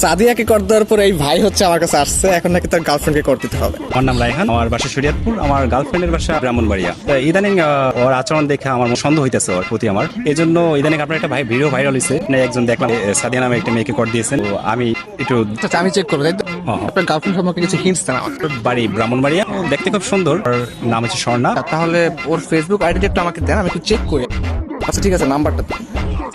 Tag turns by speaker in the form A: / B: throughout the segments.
A: সাদিয়াকে কর দেওয়ার পর এই ভাই হচ্ছে আমার কাছে আসছে, এখন নাকি তার গার্লফ্রেন্ডকে কর দিতে হবে।
B: আমার নাম রায়হান, আমার বাসা শরীয়তপুর, আমার গার্লফ্রেন্ডের বাসা ব্রাহ্মণবাড়িয়া। ইদানিং ওর আচরণ দেখে আমার সন্দেহ হইতেছে ওর প্রতি আমার, এই জন্য ইদানিং আপনার একটা ভাই ভিডিও ভাইরাল হয়েছে, একজন দেখলাম সাদিয়া নামে একটা মেয়েকে কর দিয়েছেন। তো আমি একটু
A: আচ্ছা আমি চেক করবো, তাই তো? আপনার গার্লফ্রেন্ড সম্পর্কে কিছু হিন্টস দেন আমাকে।
B: বাড়ি ব্রাহ্মণবাড়িয়া, ও দেখতে খুব সুন্দর, ওর নাম হচ্ছে স্বর্ণা।
A: তাহলে ওর ফেসবুক আইডিটা একটু আমাকে দেন, আমি একটু চেক করি। আচ্ছা ঠিক আছে, নাম্বারটা দেন।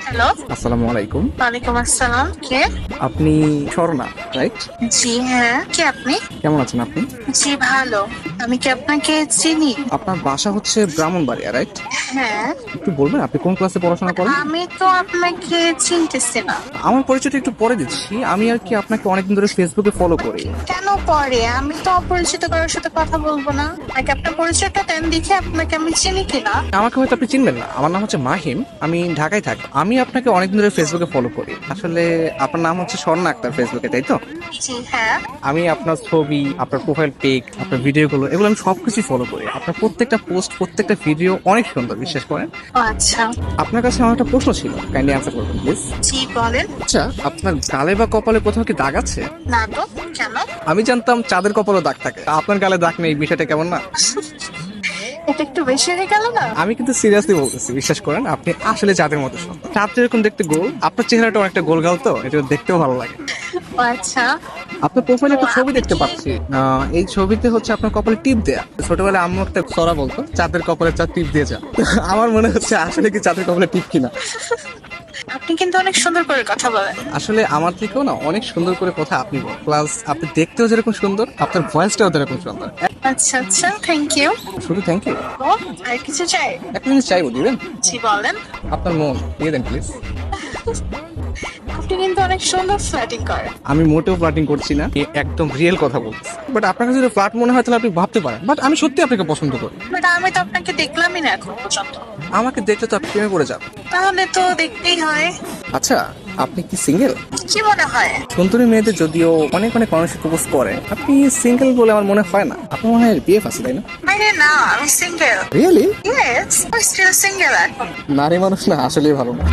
C: হ্যালো,
A: আসসালামু আলাইকুম।
C: ওয়ালাইকুম আসসালাম। কে?
A: আপনি স্বর্ণা রাইট?
C: জি হ্যাঁ, কে আপনি?
A: কেমন আছেন আপনি?
C: জি ভালো। আমি কি আপনাকে চিনি?
A: আপনার বাসা হচ্ছে ব্রাহ্মণবাড়িয়া রাইট?
C: হ্যাঁ।
A: একটু বলবেন আপনি কোন ক্লাসে পড়াশোনা করেন?
C: আমি তো আপনাকে চিনতেছি না।
A: আমার পরিচয়টা একটু পরে দিচ্ছি। আমি আর কি আপনাকে অনেকদিন ধরে ফেসবুকে ফলো করি।
C: কেন পরে? আমি তো অপরিচিত কারোর সাথে কথা বলবো না। আগে আপনার পরিচয়টা দেন, দেখে আপনাকে আমি চিনি কিনা।
A: আমাকে হয়তো আপনি চিনবেন না, আমার নাম হচ্ছে মাহিম, আমি ঢাকায় থাকি। আমি আপনাকে অনেকদিন ধরে ফেসবুকে ফলো করি। আসলে আপনার নাম হচ্ছে স্বর্ণা আক্তার ফেসবুকে, তাই তো?
C: জি হ্যাঁ।
A: আমি আপনার ছবি, আপনার প্রোফাইল পিক, আপনার ভিডিওগুলো, এগুলো আমি সবকিছু ফলো করি। আপনার প্রত্যেকটা পোস্ট, প্রত্যেকটা ভিডিও অনেক সুন্দর, বিশ্বাস করেন।
C: ও আচ্ছা।
A: আপনার কাছে আমার একটা প্রশ্ন ছিল, কাইন্ডলি অ্যান্সার করবেন প্লিজ।
C: জি বলেন।
A: আচ্ছা, আপনার গালে বা কপালে কোথাও কি দাগ আছে?
C: না তো, কেন?
A: আমি জানতাম চাঁদের কপালে দাগ থাকে, আপনার গালে দাগ নেই, বিষয়টা কেমন না?
C: এটা একটু বেশি হয়ে গেল না?
A: আমি কিন্তু সিরিয়াসলি বলতেছি, বিশ্বাস করেন, আপনি আসলে চাঁদের মতো সুন্দর। চাঁদ যেরকম দেখতে গোল, আপনার চেহারাটা অনেকটা গোল গাল, তো এটা দেখতেও ভালো লাগে।
C: ও আচ্ছা।
A: আপনার প্রোফাইলে একটা ছবি দেখতে পাচ্ছি, এই ছবিতে হচ্ছে আপনার কপালে টিপ দেয়া। ছোটবেলায় আম্মু একটা সরা বলতো, চাঁদের কপালে চাঁদ টিপ দিয়ে যা। আমার মনে হচ্ছে আসলে কি চাঁদের কপালে টিপ কিনা।
C: আপনি কিন্তু অনেক সুন্দর করে কথা বলেন।
A: আসলে আমার থেকেও না অনেক সুন্দর করে কথা আপনি বলেন, প্লাস আপনি দেখতেও যেরকম সুন্দর, আপনার ভয়েসটাও যেরকম সুন্দর।
C: আচ্ছা আচ্ছা, থ্যাংক ইউ।
A: শুধু থ্যাংক ইউ।
C: ও আর কিছু চাই?
A: একটা জিনিস চাইবো, দিবেন?
C: জি বলেন।
A: আপনার মন দিয়ে দেন প্লিজ।
C: আপনি কিন্তু অনেক সুন্দর ফ্ল্যাটিং করেন।
A: আমি মোটেও ফ্লার্টিং করছি না, একদম রিয়েল কথা বলছি। বাট আপনার কাছে যদি ফ্লার্ট মনে হয় তাহলে আপনি ভাবতে পারেন, বাট আমি সত্যি আপনাকে পছন্দ করি।
C: বাট আমি তো আপনাকে দেখলামই না এখন পর্যন্ত।
A: আমাকে দেখলে তো আপনি প্রেমে পড়ে যাবেন।
C: তাহলে তো দেখতেই হয়।
A: আচ্ছা, আপনি কি সিঙ্গেল?
C: কি মনে হয়?
A: সুন্দরী মেয়েদের যদিও অনেক অনেক মানুষ প্রপোজ করে, আপনি সিঙ্গেল বলে আমার মনে হয় না। আপনার মনে হয় বিএফ আছে, তাই না?
C: আরে না, আমি সিঙ্গেল।
A: রিয়েলি?
C: ইয়েস, আমি স্টিল সিঙ্গেল এখন।
A: নারী মানুষ না আসলেই ভালো না।